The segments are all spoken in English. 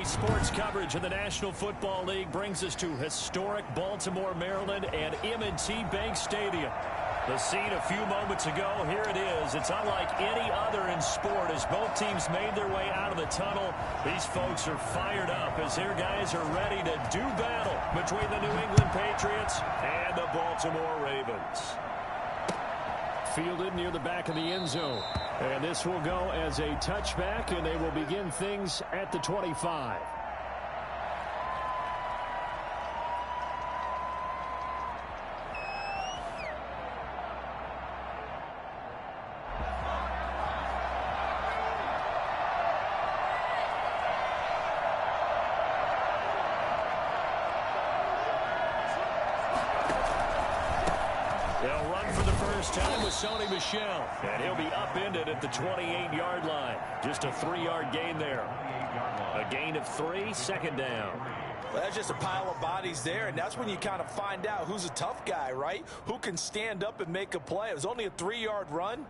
Sports coverage of the National Football League brings us to historic Baltimore, Maryland, and M&T Bank Stadium. The scene a few moments ago, here it is. It's unlike any other in sport as both teams made their way out of the tunnel. These folks are fired up as their guys are ready to do battle between the New England Patriots and the Baltimore Ravens. Fielded near the back of the end zone. And this will go as a touchback, and they will begin things at the 25. They'll run for the first time with Sony Michel, and he'll be upended at the 28-yard line. Just a 3-yard gain there. A gain of 3, second down. Well, that's just a pile of bodies there, and that's when you kind of find out who's a tough guy, right? Who can stand up and make a play. It was only a 3-yard run,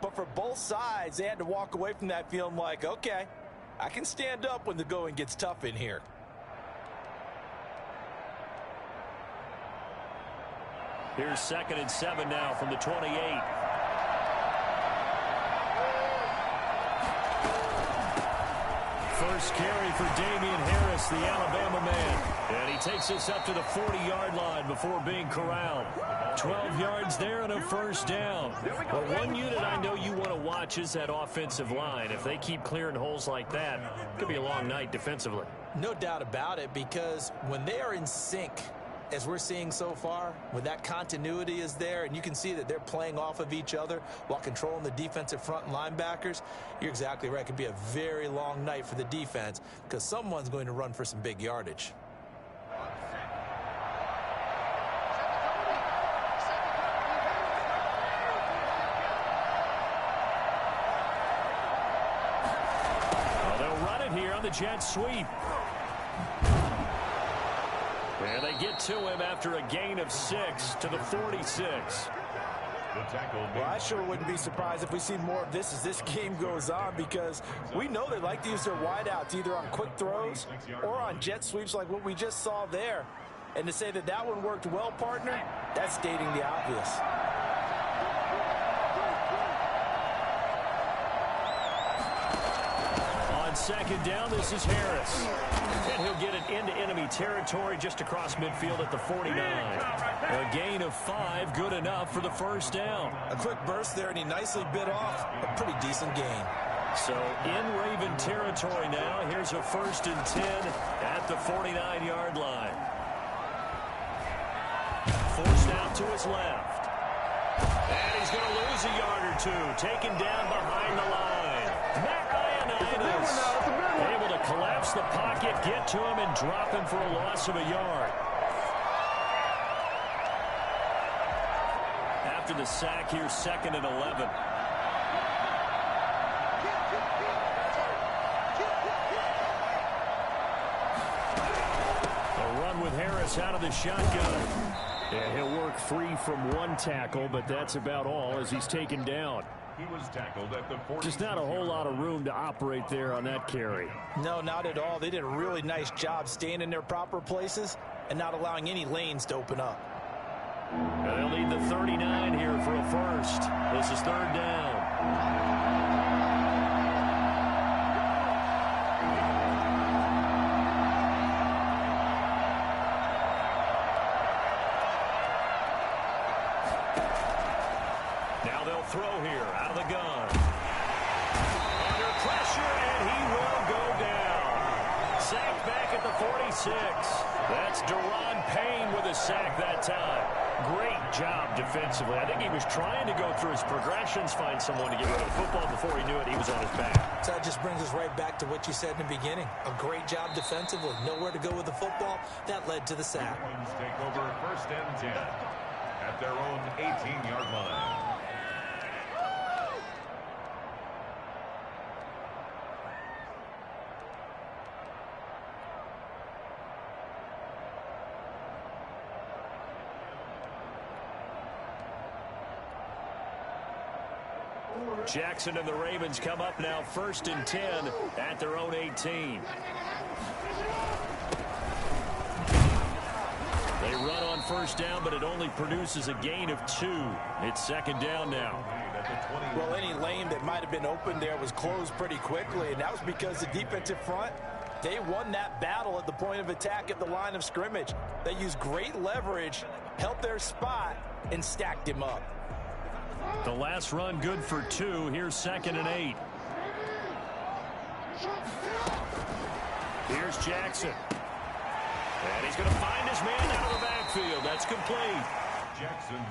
but for both sides, they had to walk away from that feeling like, okay, I can stand up when the going gets tough in here. Here's 2nd and 7 now from the 28. First carry for Damian Harris, the Alabama man. And he takes us up to the 40-yard line before being corralled. 12 yards there and a first down. But one unit I know you want to watch is that offensive line. If they keep clearing holes like that, it could be a long night defensively. No doubt about it, because when they are in sync, as we're seeing so far, when that continuity is there and you can see that they're playing off of each other while controlling the defensive front and linebackers, you're exactly right. It could be a very long night for the defense because someone's going to run for some big yardage. Well, they'll run it here on the jet sweep. And they get to him after a gain of 6 to the 46. Well, I sure wouldn't be surprised if we see more of this as this game goes on, because we know they like to use their wideouts either on quick throws or on jet sweeps like what we just saw there. And to say that that one worked well, partner, that's stating the obvious. On 2nd down, this is Harris. And he'll get it into enemy territory just across midfield at the 49. A gain of 5, good enough for the first down. A quick burst there, and he nicely bit off a pretty decent gain. So in Raven territory now. Here's a 1st and 10 at the 49-yard line. Forced out to his left. And he's going to lose a yard or two. Taken down behind the line. Matt Ioannidis able to collapse the pocket, get to him, and drop him for a loss of a yard. After the sack, here's 2nd and 11. A run with Harris out of the shotgun. Yeah, he'll work free from one tackle, but that's about all as he's taken down. He was tackled at the 40. Just not a whole lot of room to operate there on that carry. No, not at all. They did a really nice job staying in their proper places and not allowing any lanes to open up. And they'll need the 39 here for a first. This is 3rd down. Now they'll throw here out of the gun. Under pressure, and he will go down. Sacked back at the 46. That's Daron Payne with a sack that time. Great job defensively. I think he was trying to go through his progressions, find someone to get rid of the football. Before he knew it, he was on his back. So that just brings us right back to what you said in the beginning. A great job defensively. Nowhere to go with the football. That led to the sack. Take over 1st and 10 at their own 18-yard line. Jackson and the Ravens come up now 1st and 10 at their own 18. first down, but it only produces a gain of 2. It's second down now. Well, any lane that might have been open there was closed pretty quickly, and that was because the defensive front, they won that battle at the point of attack at the line of scrimmage. They used great leverage, held their spot, and stacked him up. The last run good for 2. Here's 2nd and 8. Here's Jackson. And he's going to find his man out of the backfield. That's complete.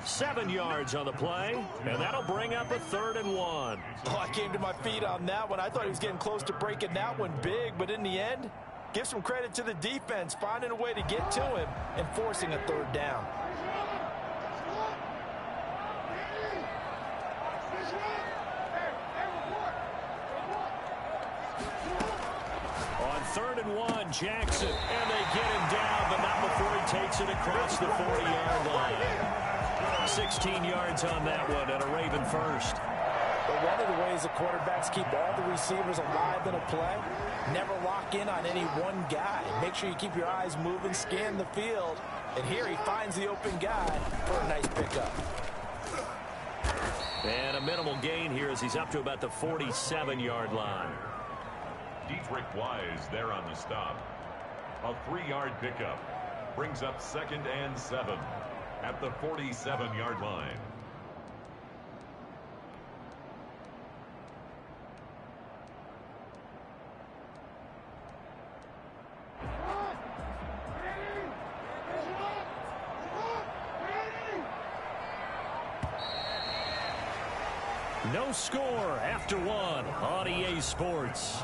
7 yards on the play, and that'll bring up a 3rd and 1. Oh, I came to my feet on that one. I thought he was getting close to breaking that one big, but in the end, give some credit to the defense, finding a way to get to him and forcing a 3rd down. On 3rd and 1, Jackson, and they get him down, but not before he takes it across the 40-yard line. 16 yards on that one, and a Raven first. But one of the ways the quarterbacks keep all the receivers alive in a play, never lock in on any one guy. Make sure you keep your eyes moving, scan the field, and here he finds the open guy for a nice pickup. And a minimal gain here as he's up to about the 47-yard line. Dietrich Wise there on the stop. A 3-yard pickup brings up 2nd and 7 at the 47-yard line. No score after 1 on EA Sports.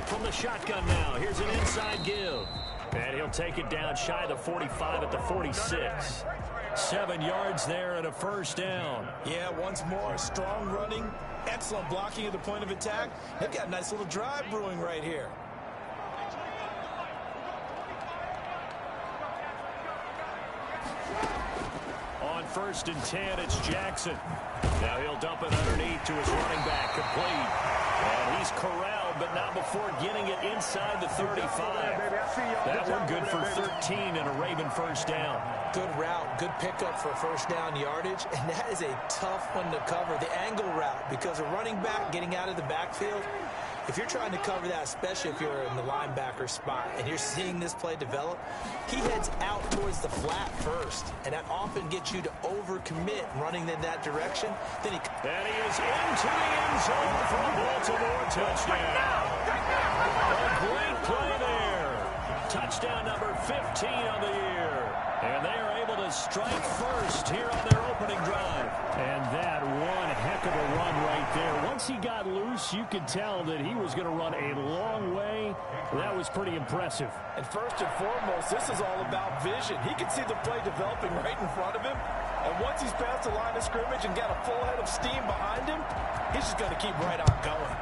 From the shotgun now, here's an inside give. And he'll take it down shy of the 45 at the 46. 7 yards there and a first down. Yeah, once more, strong running, excellent blocking at the point of attack. They've got a nice little drive brewing right here. On 1st and 10, it's Jackson. Now he'll dump it underneath to his running back, complete. And he's corralled, but not before getting it inside the 35. That one good for 13 and a Raven first down. Good route, good pickup for first down yardage, and that is a tough one to cover, the angle route, because a running back getting out of the backfield, if you're trying to cover that, especially if you're in the linebacker spot and you're seeing this play develop, he heads out towards the flat first, and that often gets you to overcommit running in that direction. Then he is into the end zone for a Baltimore touchdown. A great play there. Touchdown number 15 on the year. And they are able to strike first here on their opening drive. And that one heck of a run right there. Once he got loose, you could tell that he was going to run a long way. That was pretty impressive. And first and foremost, this is all about vision. He can see the play developing right in front of him. And once he's past the line of scrimmage and got a full head of steam behind him, he's just going to keep right on going.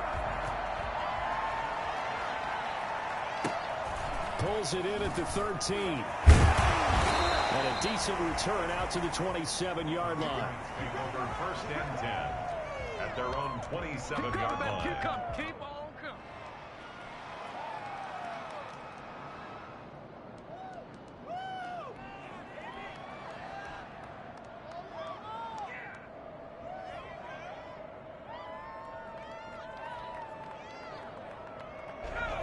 Pulls it in at the 13. And a decent return out to the 27-yard line. Over 1st and 10 at their own 27-yard line. Keep on coming.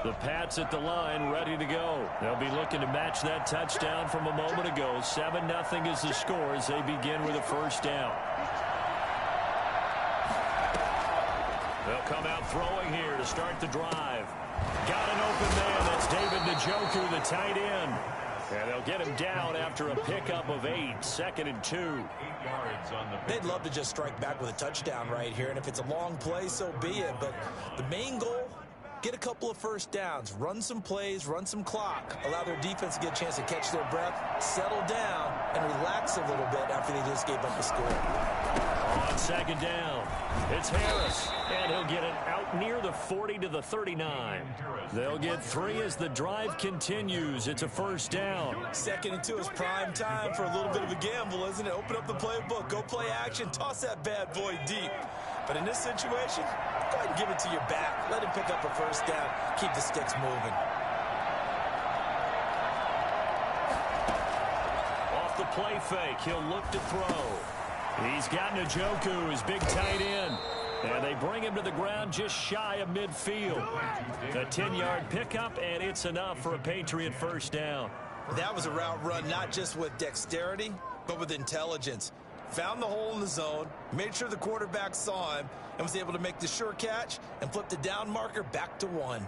The Pats at the line, ready to go. They'll be looking to match that touchdown from a moment ago. 7-0 is the score as they begin with a first down. They'll come out throwing here to start the drive. Got an open man. That's David Njoku, the tight end. And they'll get him down after a pickup of 8. 2nd and 2. 8 yards on the They'd love to just strike back with a touchdown right here. And if it's a long play, so be it. But the main goal, get a couple of first downs, run some plays, run some clock, allow their defense to get a chance to catch their breath, settle down, and relax a little bit after they just gave up the score. On second down, it's Harris, and he'll get it out near the 40 to the 39. They'll get 3 as the drive continues. It's a first down. Second and 2 is prime time for a little bit of a gamble, isn't it? Open up the playbook, go play action, toss that bad boy deep. But in this situation, go ahead and give it to your back. Let him pick up a first down. Keep the sticks moving. Off the play fake, he'll look to throw. He's got Njoku, his big tight end. And they bring him to the ground just shy of midfield. A 10-yard pickup, and it's enough for a Patriot first down. That was a route run not just with dexterity, but with intelligence. Found the hole in the zone, made sure the quarterback saw him, and was able to make the sure catch and flip the down marker back to 1.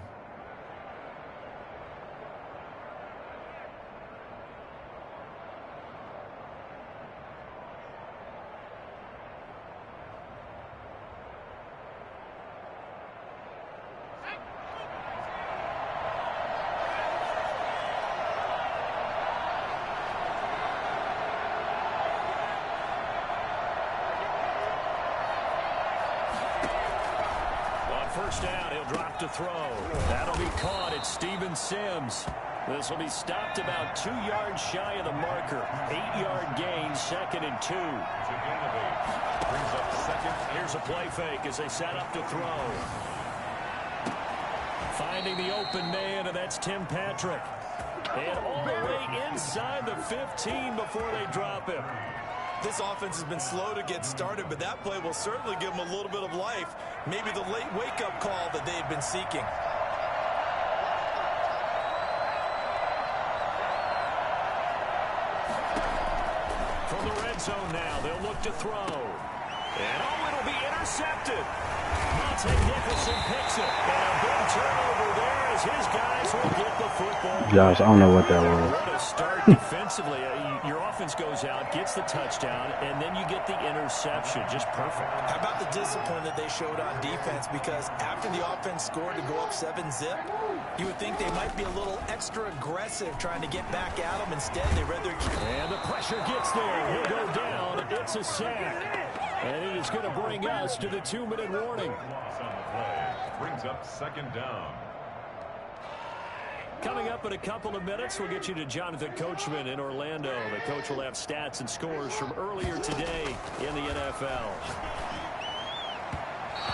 First down, he'll drop to throw. That'll be caught at Steven Sims. This will be stopped about 2 yards shy of the marker. 8-yard gain, second and 2. Brings up second. Here's a play fake as they set up to throw. Finding the open man, and that's Tim Patrick. And all the way inside the 15 before they drop him. This offense has been slow to get started, but that play will certainly give them a little bit of life. Maybe the late wake-up call that they've been seeking. From the red zone now, they'll look to throw. And it'll be intercepted. Monte Nicholson picks it. And a big turnover there as his guys will get the football. Josh, I don't know what that was. What a start defensively. Your offense goes out, gets the touchdown, and then you get the interception. Just perfect. How about the discipline that they showed on defense? Because after the offense scored to go up 7-zip, you would think they might be a little extra aggressive trying to get back at them. Instead, they read their... And the pressure gets there. He'll go down. It's a sack. And it is going to bring us to the 2-minute warning. Loss on the play. Brings up second down. Coming up in a couple of minutes, we'll get you to Jonathan Coachman in Orlando. The coach will have stats and scores from earlier today in the NFL.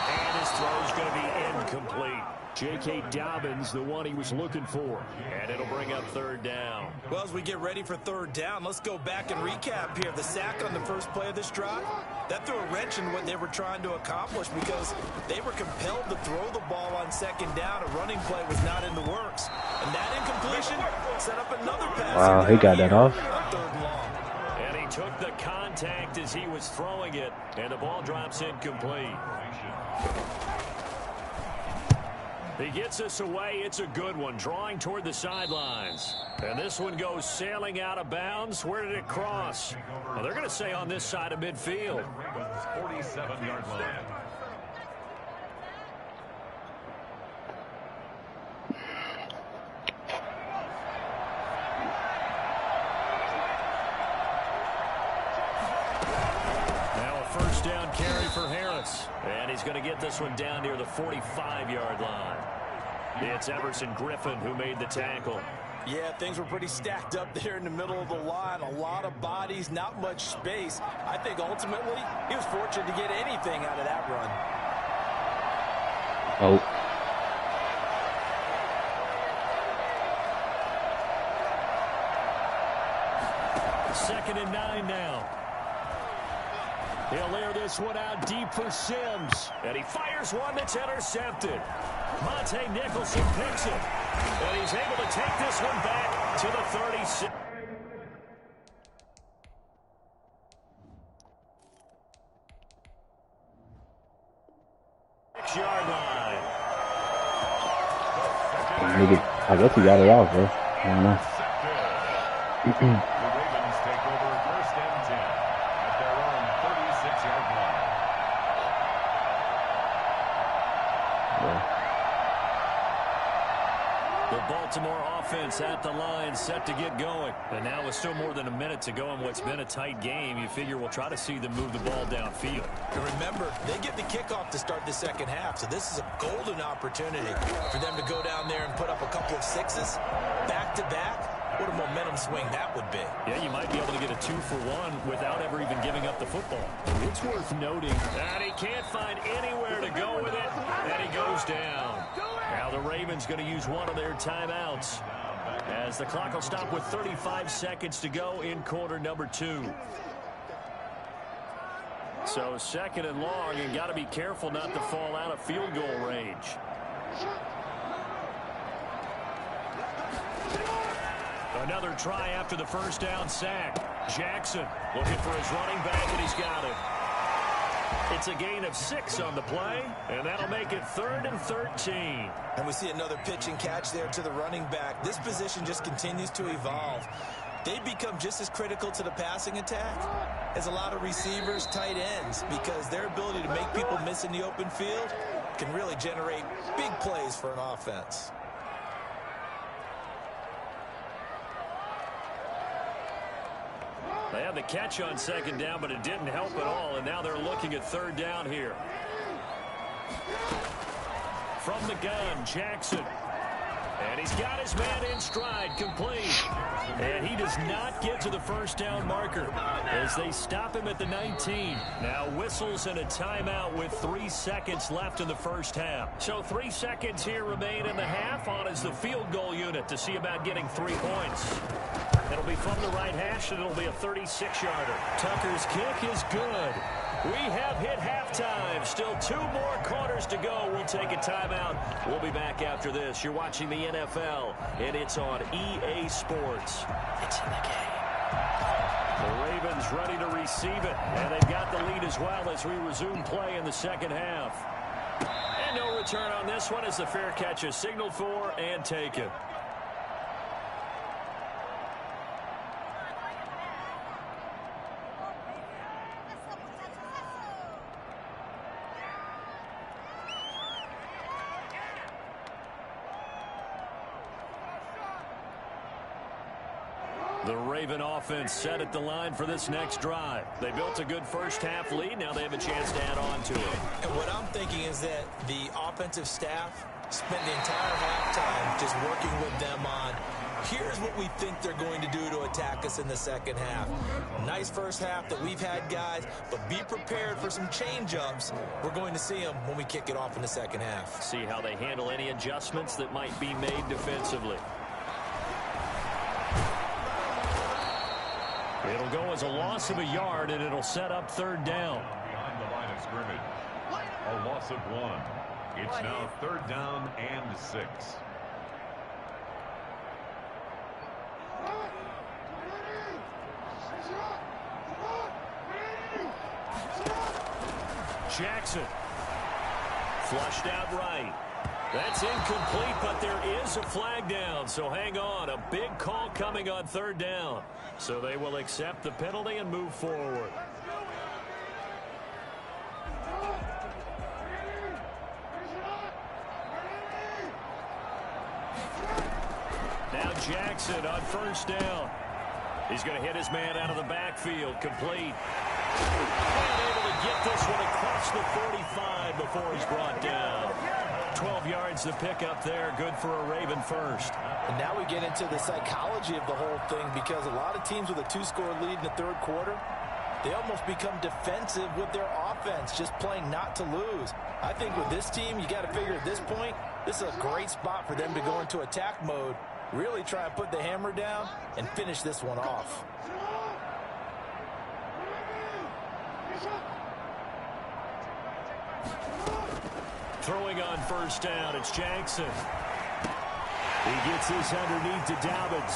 And his throw is going to be incomplete. J.K. Dobbins, the one he was looking for. And it'll bring up third down. Well, as we get ready for third down, let's go back and recap here. The sack on the first play of this drive, that threw a wrench in what they were trying to accomplish because they were compelled to throw the ball on second down. A running play was not in the works. And that incompletion set up another pass. Wow, he got that off. On third and long. And he took the contact as he was throwing it. And the ball drops incomplete. He gets us away. It's a good one, drawing toward the sidelines. And this one goes sailing out of bounds. Where did it cross? Well, they're going to say on this side of midfield. 47-yard line. Now a first down carry for Harris. And he's going to get this one down near the 45-yard line. It's Everson Griffin who made the tackle. Yeah, things were pretty stacked up there in the middle of the line. A lot of bodies, not much space. I think ultimately he was fortunate to get anything out of that run. Oh. Second and 9 now. He'll air this one out deep for Sims. And he fires one that's intercepted. Monte Nicholson picks it. And he's able to take this one back to the 36. Yard line. I guess he got it off, bro. I don't know. The Ravens take over first and 10 at their own 36-yard line. The ball Baltimore offense at the line, set to get going. And now with still more than a minute to go in what's been a tight game, you figure we'll try to see them move the ball downfield. And remember, they get the kickoff to start the second half, so this is a golden opportunity for them to go down there and put up a couple of sixes back-to-back. What a momentum swing that would be. Yeah, you might be able to get a 2-for-1 without ever even giving up the football. It's worth noting that he can't find anywhere to go with it, and he goes down. Now the Ravens going to use one of their timeouts as the clock will stop with 35 seconds to go in quarter number 2. So second and long, and got to be careful not to fall out of field goal range. Another try after the first down sack. Jackson looking for his running back, and he's got it. It's a gain of 6 on the play, and that'll make it 3rd and 13. And we see another pitch and catch there to the running back. This position just continues to evolve. They become just as critical to the passing attack as a lot of receivers, tight ends, because their ability to make people miss in the open field can really generate big plays for an offense. They had the catch on second down, but it didn't help at all, and now they're looking at third down here. From the gun, Jackson. And he's got his man in stride, complete. And he does not get to the first down marker as they stop him at the 19. Now whistles and a timeout with 3 seconds left in the first half. So 3 seconds here remain in the half. On is the field goal unit to see about getting 3 points. It'll be from the right hash, and it'll be a 36-yarder. Tucker's kick is good. We have hit halftime. Still 2 more quarters to go. We'll take a timeout. We'll be back after this. You're watching the NFL, and it's on EA Sports. It's in the game. The Ravens ready to receive it, and they've got the lead as well as we resume play in the second half. And no return on this one as the fair catch is signaled for and taken. The Raven offense set at the line for this next drive. They built a good first-half lead. Now they have a chance to add on to it. And what I'm thinking is that the offensive staff spent the entire halftime just working with them on, here's what we think they're going to do to attack us in the second half. Nice first half that we've had, guys, but be prepared for some change-ups. We're going to see them when we kick it off in the second half. See how they handle any adjustments that might be made defensively. It'll go as a loss of a yard, and it'll set up third down. Behind the line of scrimmage, a loss of 1. It's now 3rd down and 6. Jackson. Flushed out right. That's incomplete, but there is a flag down, so hang on. A big call coming on third down. So they will accept the penalty and move forward. Now Jackson on first down. He's going to hit his man out of the backfield. Complete. And able to get this one across the 45 before he's brought down. 12 yards to pick up there. Good for a Raven first. And now we get into the psychology of the whole thing, because a lot of teams with a 2-score lead in the third quarter, they almost become defensive with their offense, just playing not to lose. I think with this team, you got to figure at this point, this is a great spot for them to go into attack mode, really try and put the hammer down and finish this one off. Throwing on first down, it's Jackson. He gets this underneath to Dobbins.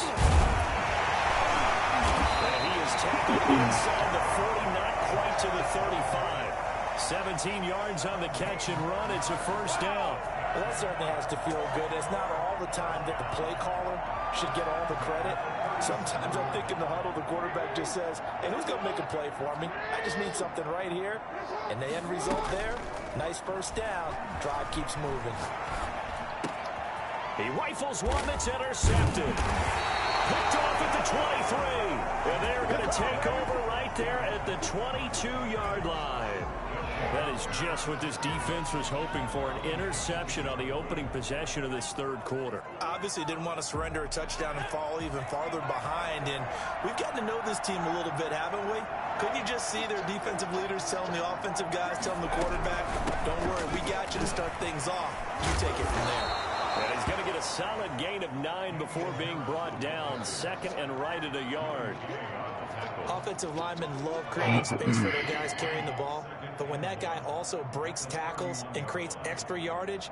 And he is tackled inside the 40, not quite to the 35. 17 yards on the catch and run. It's a first down. Well, that certainly has to feel good. It's not all the time that the play caller should get all the credit. Sometimes I think in the huddle, the quarterback just says, hey, who's going to make a play for me? I just need something right here. And the end result there, nice first down. Drive keeps moving. He rifles one that's intercepted. Picked off at the 23. And they're going to take over right there at the 22-yard line. That is just what this defense was hoping for, an interception on the opening possession of this third quarter. Obviously didn't want to surrender a touchdown and fall even farther behind. And we've gotten to know this team a little bit, haven't we? Couldn't you just see their defensive leaders telling the offensive guys, telling the quarterback, don't worry, we got you to start things off. You take it from there. And he's going to get a solid gain of 9 before being brought down. Second and right at a yard. Offensive linemen love creating space for their guys carrying the ball. But when that guy also breaks tackles and creates extra yardage,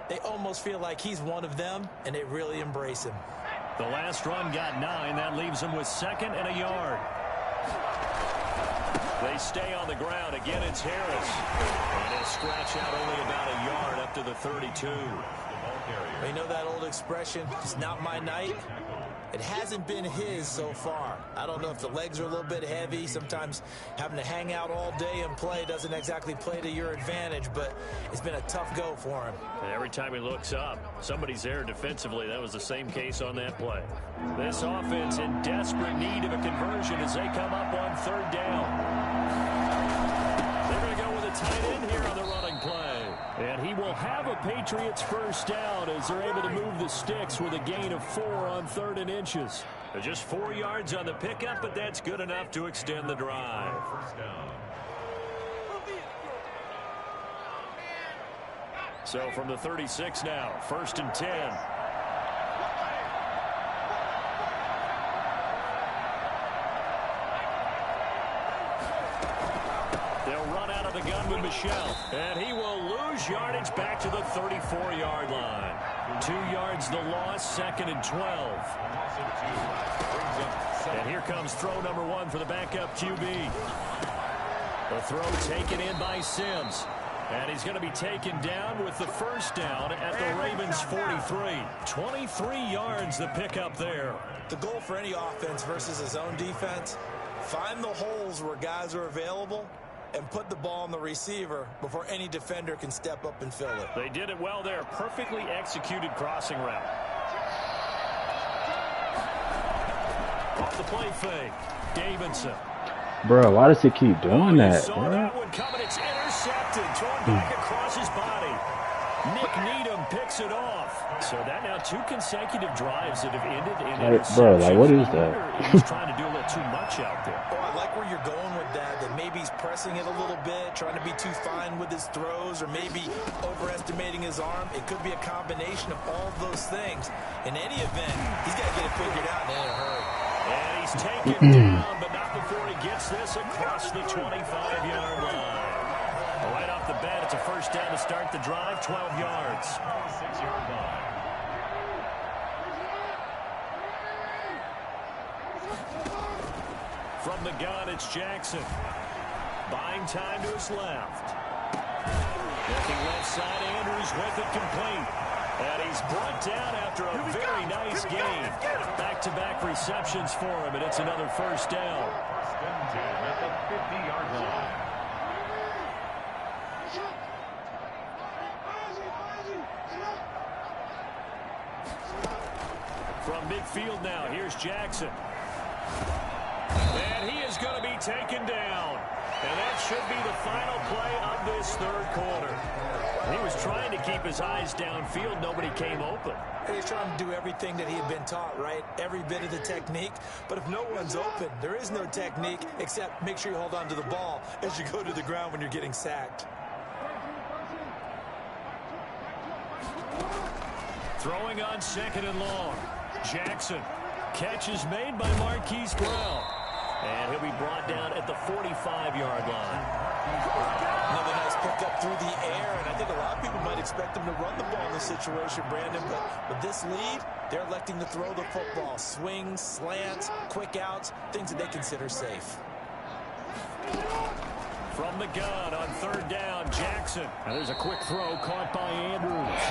they almost feel like he's one of them, and they really embrace him. The last run got 9. That leaves them with second and a yard. They stay on the ground. Again, it's Harris. And he'll scratch out only about a yard up to the 32. You know that old expression, it's not my night? It hasn't been his so far. I don't know if the legs are a little bit heavy. Sometimes having to hang out all day and play doesn't exactly play to your advantage, but it's been a tough go for him. And every time he looks up, somebody's there defensively. That was the same case on that play. This offense in desperate need of a conversion as they come up on third down. They're going to go with a tight end here on the running play. And he will have a Patriots first down as they're able to move the sticks with a gain of 4 on 3rd and inches. They're just 4 yards on the pickup, but that's good enough to extend the drive. So from the 36 now, 1st and 10. They'll run out of the gun with Michel. And he will lose yardage back to the 34-yard line. 2 yards the loss, 2nd and 12. And here comes throw number 1 for the backup QB. The throw taken in by Sims. And he's going to be taken down with the first down at the Ravens' 43. 23 yards the pickup there. The goal for any offense versus his own defense, find the holes where guys are available and put the ball on the receiver before any defender can step up and fill it. They did it well there. Perfectly executed crossing route. Off the play fake. Davidson. Bro, why does he keep doing that, Saw bro? that one coming. It's intercepted. Thrown back across his body. Nick Needham picks it off. So that now 2 consecutive drives that have ended in interceptions. Bro, like, what is that? He's trying to do a little too much out there. Oh, I like where you're going with that maybe he's pressing it a little bit, trying to be too fine with his throws, or maybe overestimating his arm. It could be a combination of all of those things. In any event, he's got to get it figured out in a hurry. And he's taken down, but not before he gets this across the 25-yard line. Right off the bat, it's a first down to start the drive, 12 yards. 26-yard line. From the gun, it's Jackson. Buying time to his left. Looking left side, Andrews with it complete. And he's brought down after a very nice game. Back-to-back receptions for him, and it's another first down. First and 10 at the 50-yard line. From midfield now, here's Jackson. And he is going to be taken down. And that should be the final play of this third quarter. He was trying to keep his eyes downfield. Nobody came open. He's trying to do everything that he had been taught, right? Every bit of the technique. But if no one's open, there is no technique except make sure you hold on to the ball as you go to the ground when you're getting sacked. Throwing on second and long. Jackson. Catch is made by Marquise Brown. And he'll be brought down at the 45-yard line. Another nice pickup through the air, and I think a lot of people might expect him to run the ball in this situation, Brandon, but with this lead, they're electing to throw the football. Swings, slants, quick outs, things that they consider safe. From the gun on third down, Jackson. And there's a quick throw caught by Andrews.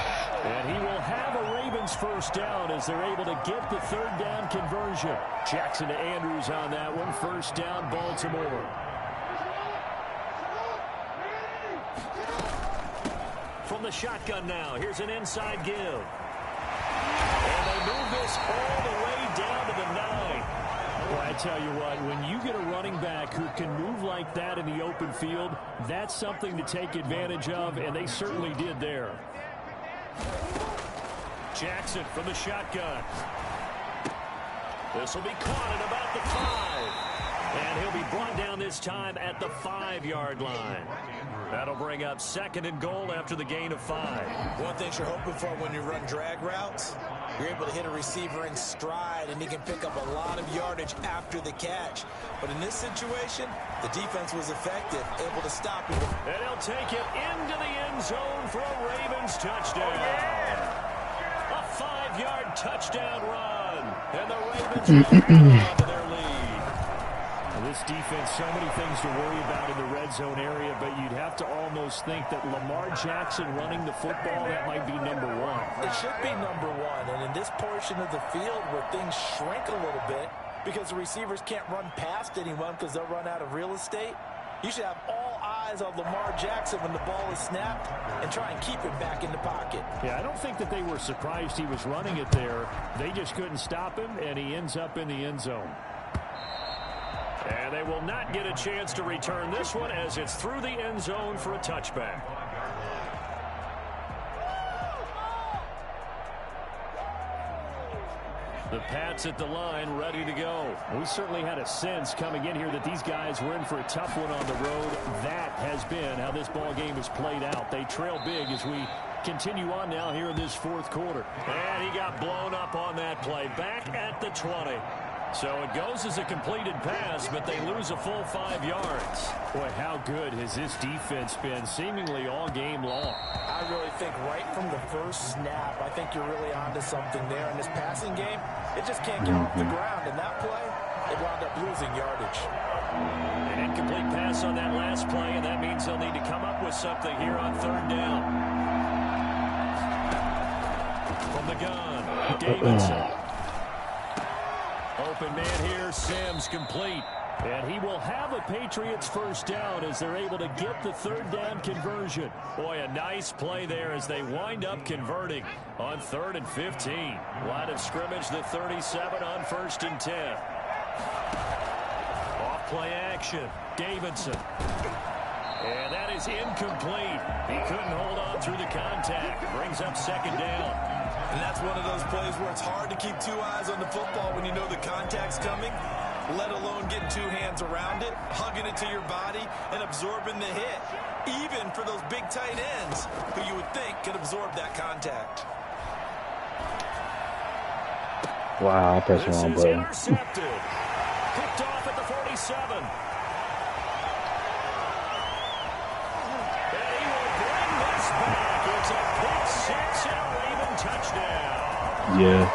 And he will have a Ravens first down as they're able to get the third down conversion. Jackson to Andrews on that one. First down, Baltimore. From the shotgun now, here's an inside give. move this all the way down to the 9. Well, I tell you what, when you get a running back who can move like that in the open field, that's something to take advantage of, and they certainly did there. Jackson from the shotgun. This will be caught at about the 5. And he'll be brought down this time at the 5-yard line. That'll bring up 2nd and goal after the gain of 5. One thing you're hoping for when you run drag routes, you're able to hit a receiver in stride, and he can pick up a lot of yardage after the catch. But in this situation, the defense was effective, able to stop him. And he'll take it into the end zone for a Ravens touchdown. A 5-yard touchdown run. And the Ravens hold on to their lead. This defense, so many things to worry about in the red zone area, but you'd have to almost think that Lamar Jackson running the football, that might be number 1. It should be number 1, and in this portion of the field where things shrink a little bit because the receivers can't run past anyone because they'll run out of real estate, you should have all eyes on Lamar Jackson when the ball is snapped and try and keep it back in the pocket. Yeah, I don't think that they were surprised he was running it there. They just couldn't stop him, and he ends up in the end zone. And they will not get a chance to return this one as it's through the end zone for a touchback. The Pats at the line, ready to go. We certainly had a sense coming in here that these guys were in for a tough one on the road. That has been how this ball game has played out. They trail big as we continue on now here in this 4th quarter. And he got blown up on that play. Back at the 20. So it goes as a completed pass, but they lose a full 5 yards. Boy, how good has this defense been seemingly all game long? I really think right from the first snap, I think you're really onto something there in this passing game. It just can't get off the ground. And that play, it wound up losing yardage. An incomplete pass on that last play, and that means they'll need to come up with something here on 3rd down. From the gun, Davidson. Open man here, Sims complete. And he will have a Patriots first down as they're able to get the 3rd down conversion. Boy, a nice play there as they wind up converting on 3rd and 15. Line of scrimmage, the 37 on 1st and 10. Off play action, Davidson. And that is incomplete. He couldn't hold on through the contact. Brings up 2nd down. And that's one of those plays where it's hard to keep 2 eyes on the football when you know the contact's coming, let alone getting 2 hands around it, hugging it to your body, and absorbing the hit, even for those big tight ends who you would think could absorb that contact. Wow, I pressed the wrong This is button. intercepted. Picked off at the 47. And he will bring this back. It's a pick 6 and a Raven touchdown. Yeah.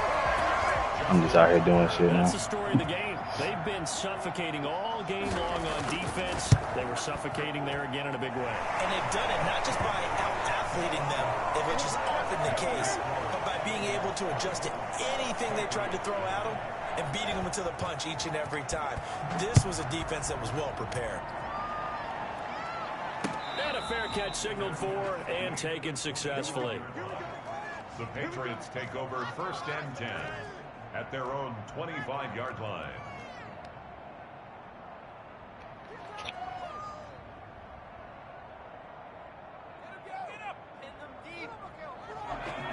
I'm just out here doing shit now. That's the story of the game. They've been suffocating all game long on defense. They were suffocating there again in a big way. And they've done it not just by out-athleting them, which is often the case, but by being able to adjust to anything they tried to throw at them and beating them to the punch each and every time. This was a defense that was well prepared. And a fair catch signaled for and taken successfully. The Patriots take over 1st and 10 at their own 25-yard line.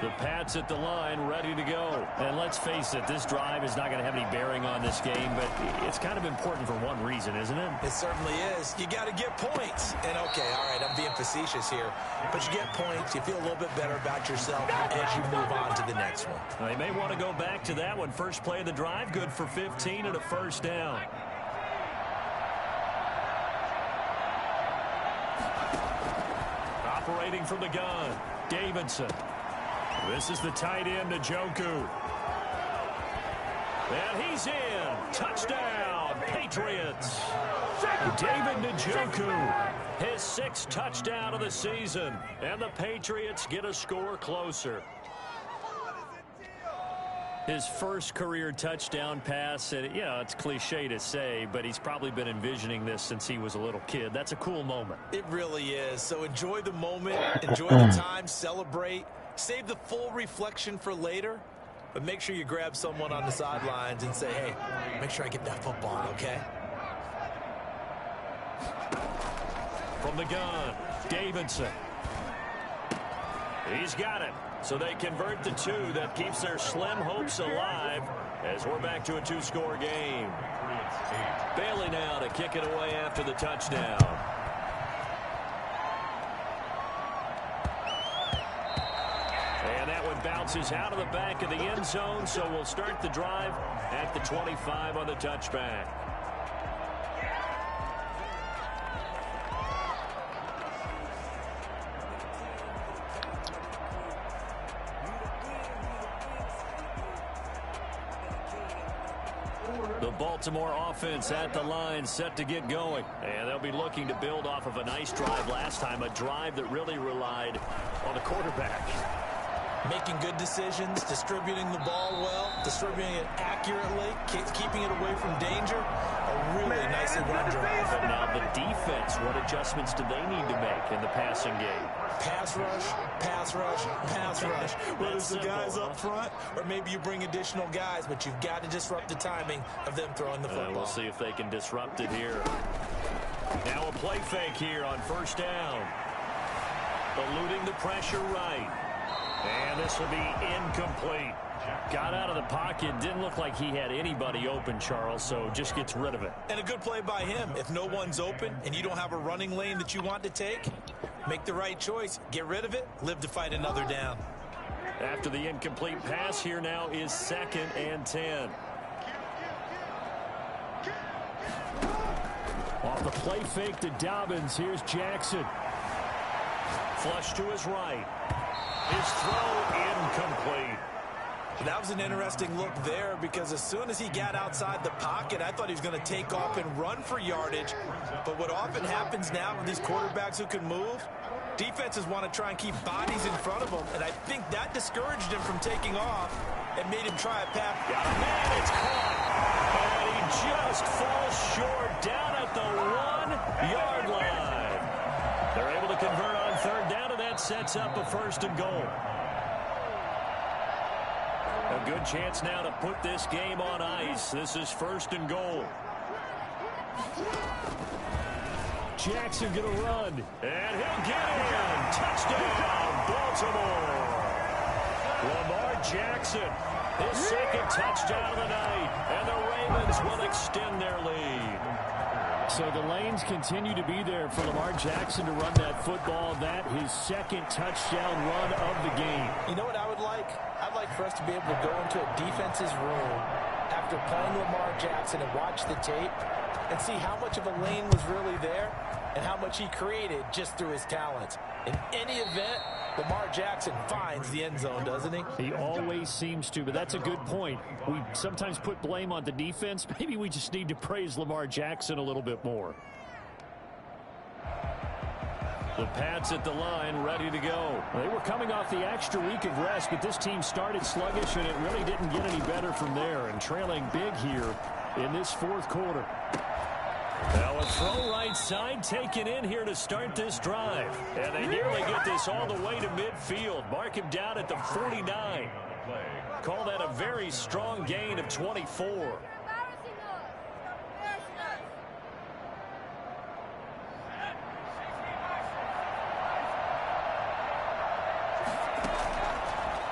The Pats at the line, ready to go. And let's face it, this drive is not going to have any bearing on this game, but it's kind of important for one reason, isn't it? It certainly is. You got to get points. And, okay, all right, I'm being facetious here. But you get points, you feel a little bit better about yourself as you move on to the next one. They may want to go back to that one. First play of the drive, good for 15 and a first down. Operating from the gun, Davidson. This is the tight end, Njoku. And he's in. Touchdown, Patriots. David Njoku, his 6th touchdown of the season. And the Patriots get a score closer. His first career touchdown pass, and you know, it's cliche to say, but he's probably been envisioning this since he was a little kid. That's a cool moment. It really is. So enjoy the moment, enjoy the time, celebrate, save the full reflection for later. but make sure you grab someone on the sidelines and say, hey, make sure I get that football, okay? From the gun, Davidson. He's got it. So they convert the 2. That keeps their slim hopes alive as we're back to a 2-score game. Bailey now to kick it away after the touchdown. And that one bounces out of the back of the end zone, so we'll start the drive at the 25 on the touchback. The Baltimore offense at the line, set to get going. And they'll be looking to build off of a nice drive last time, a drive that really relied on the quarterback. Making good decisions, distributing the ball well, distributing it accurately, keeping it away from danger. A really nicely run drive. And now the defense, what adjustments do they need to make in the passing game? Pass rush, pass rush, pass rush. Whether it's the guys up front or maybe you bring additional guys, but you've got to disrupt the timing of them throwing the football. We'll see if they can disrupt it here. Now a play fake here on first down. Eluding the pressure right. And this will be incomplete. Got out of the pocket. Didn't look like he had anybody open, Charles, so just gets rid of it. And a good play by him. If no one's open and you don't have a running lane that you want to take, make the right choice. Get rid of it. Live to fight another down. After the incomplete pass, here now is 2nd and 10. Off the play fake to Dobbins. Here's Jackson. Flush to his right. His throw incomplete. That was an interesting look there because as soon as he got outside the pocket, I thought he was going to take off and run for yardage. But what often happens now with these quarterbacks who can move, defenses want to try and keep bodies in front of them. And I think that discouraged him from taking off and made him try a pass. Man, it's caught. And he just falls short down at the 1-yard line. They're able to convert on third down, and that sets up a 1st and goal. A good chance now to put this game on ice. This is 1st and goal. Jackson gonna run, and he'll get in. Touchdown, Baltimore. Lamar Jackson, his 2nd touchdown of the night, and the Ravens will extend their lead. So the lanes continue to be there for Lamar Jackson to run that football. That his 2nd touchdown run of the game. You know what I would like? I'd like for us to be able to go into a defense's room after playing Lamar Jackson and watch the tape and see how much of a lane was really there and how much he created just through his talents. In any event, Lamar Jackson finds the end zone, doesn't he? He always seems to, but that's a good point. We sometimes put blame on the defense. Maybe we just need to praise Lamar Jackson a little bit more. The Pats at the line, ready to go. They were coming off the extra week of rest, but this team started sluggish, and it really didn't get any better from there, and trailing big here in this 4th quarter. Now a throw right side taken in here to start this drive. And they nearly get this all the way to midfield. Mark him down at the 49. Call that a very strong gain of 24.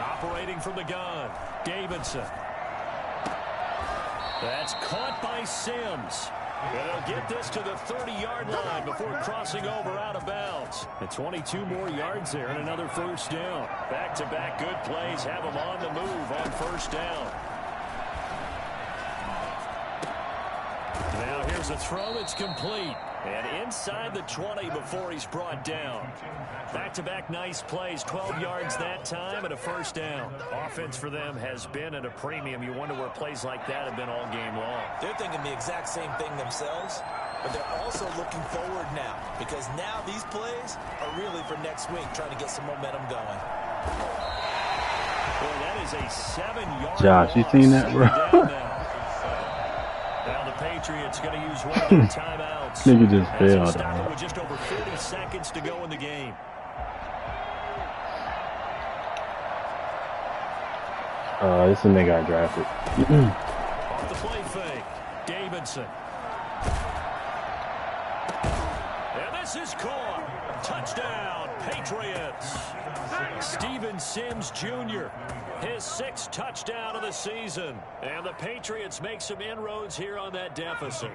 Operating from the gun, Davidson. That's caught by Sims. And they'll get this to the 30-yard line before crossing over out of bounds. And 22 more yards there and another 1st down. Back-to-back good plays have them on the move on 1st down. Now here's a throw. It's complete. And inside the 20 before he's brought down. Back-to-back nice plays. 12 yards that time and a 1st down. Offense for them has been at a premium. You wonder where plays like that have been all game long. They're thinking the exact same thing themselves, but they're also looking forward now because now these plays are really for next week, trying to get some momentum going. Boy, that is a 7-yard Josh, you seen that, bro? Now the Patriots going to use one of their timeouts. Nigga just failed. Stop it with just over 30 seconds to go in the game. This is a nigga I drafted. Off the play fake, Davidson. And this is caught. Touchdown, Patriots. Steven Sims Jr., his 6th touchdown of the season. And the Patriots make some inroads here on that deficit.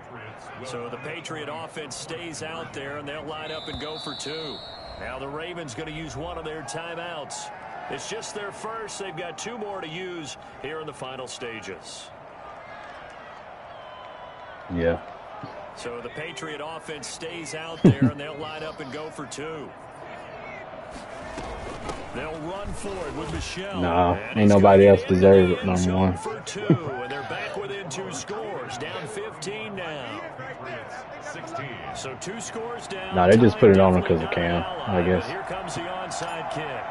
So the Patriot offense stays out there, and they'll line up and go for 2. Now the Ravens going to use one of their timeouts. It's just their first. They've got 2 more to use here in the final stages. Yeah. So the Patriot offense stays out there, and they'll line up and go for 2. They'll run for it with Michelle. Nah, ain't nobody else deserve it, number 1. For 2, and they're back within 2 scores. Down 15 now. 16. So 2 scores down. Nah, they just put it on him because of Cam, I guess. Here comes the onside kick.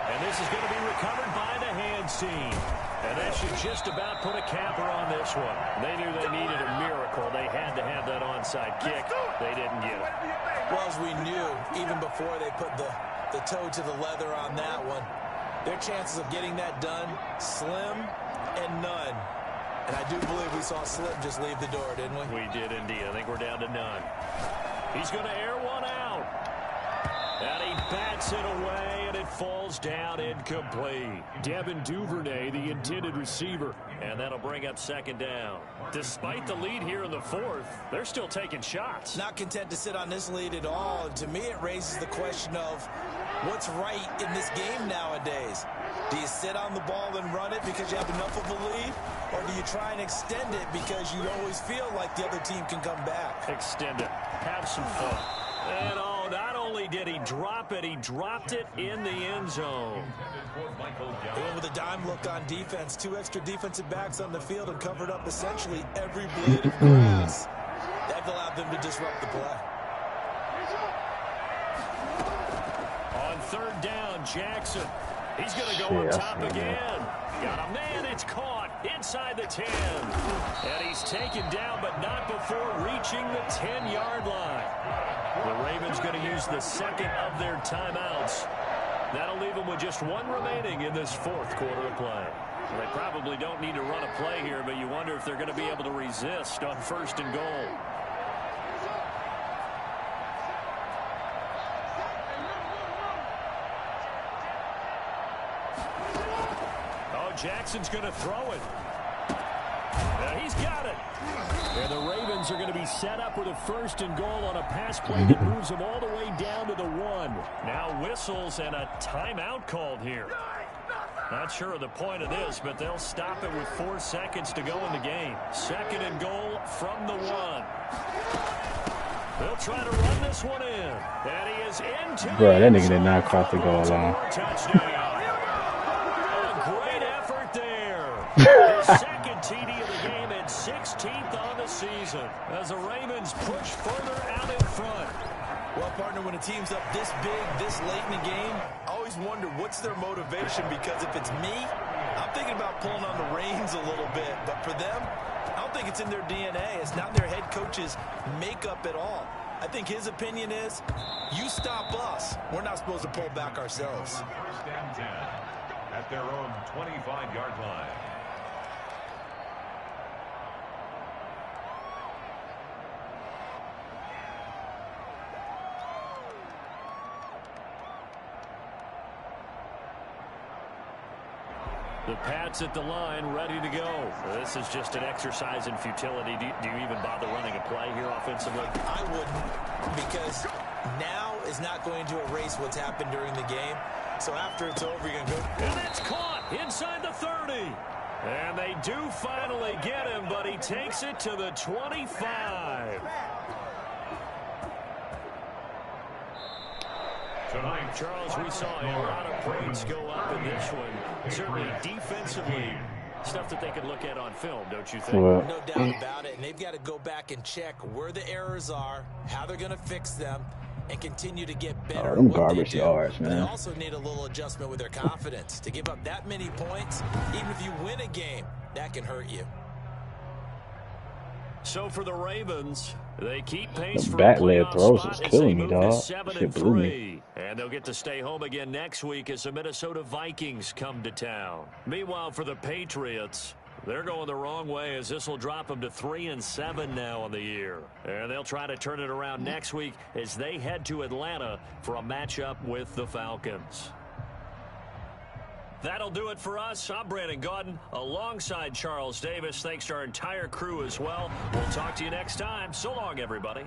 And this is going to be recovered by the hands team. And that should just about put a capper on this one. They knew they needed a miracle. They had to have that onside kick. They didn't get it. Well, as we knew, even before they put the toe to the leather on that one, their chances of getting that done, slim and none. And I do believe we saw Slim just leave the door, didn't we? We did indeed. I think we're down to none. He's going to air one out. And he bats it away, and it falls down incomplete. Devin Duvernay, the intended receiver. And that'll bring up 2nd down. Despite the lead here in the 4th, they're still taking shots. Not content to sit on this lead at all. And to me, it raises the question of what's right in this game nowadays. Do you sit on the ball and run it because you have enough of a lead? Or do you try and extend it because you always feel like the other team can come back? Extend it. Have some fun. And not only did he drop it, he dropped it in the end zone. They went with a dime look on defense. 2 extra defensive backs on the field and covered up essentially every blade of grass. That allowed them to disrupt the play. On 3rd down, Jackson. He's going to go up top again. Got a man. It's caught inside the 10. And he's taken down, but not before reaching the 10-yard line. The Ravens going to use the 2nd of their timeouts. That'll leave them with just 1 remaining in this 4th quarter of play. Well, they probably don't need to run a play here, but you wonder if they're going to be able to resist on 1st and goal. Jackson's going to throw it. He's got it. And the Ravens are going to be set up with a 1st and goal on a pass play that moves them all the way down to the 1. Now whistles and a timeout called here. Not sure of the point of this, but they'll stop it with 4 seconds to go in the game. 2nd and goal from the 1. They'll try to run this one in. And he is into it. Bro, that nigga did not cross the goal line. Touchdown. Great effort there. His 2nd TD of the game and 16th on the season as the Ravens push further out in front. Well, partner, when a team's up this big, this late in the game, I always wonder what's their motivation, because if it's me, I'm thinking about pulling on the reins a little bit. But for them, I don't think it's in their DNA. It's not their head coach's makeup at all. I think his opinion is, you stop us, we're not supposed to pull back ourselves. 1st and 10. At their own 25-yard line. The Pats at the line, ready to go. This is just an exercise in futility. Do you even bother running a play here offensively? I wouldn't, because now is not going to erase what's happened during the game. So after it's over, you're going to go. And it's caught inside the 30. And they do finally get him, but he takes it to the 25. Tonight, Charles, we saw a lot of points go up in this one. Certainly defensively, stuff that they could look at on film, don't you think? Well, No doubt about it. And they've got to go back and check where the errors are, how they're going to fix them, and continue to get better. them at what garbage they do. yards, But man. they also need a little adjustment with their confidence. To give up that many points, even if you win a game, that can hurt you. So for the Ravens, they keep pace for a Bat-led playoff throws spot is as they killing me, move to dog. 7-3. And they'll get to stay home again next week as the Minnesota Vikings come to town. Meanwhile, for the Patriots, they're going the wrong way as this will drop them to 3-7 now on the year. And they'll try to turn it around next week as they head to Atlanta for a matchup with the Falcons. That'll do it for us. I'm Brandon Gaudin alongside Charles Davis. Thanks to our entire crew as well. We'll talk to you next time. So long, everybody.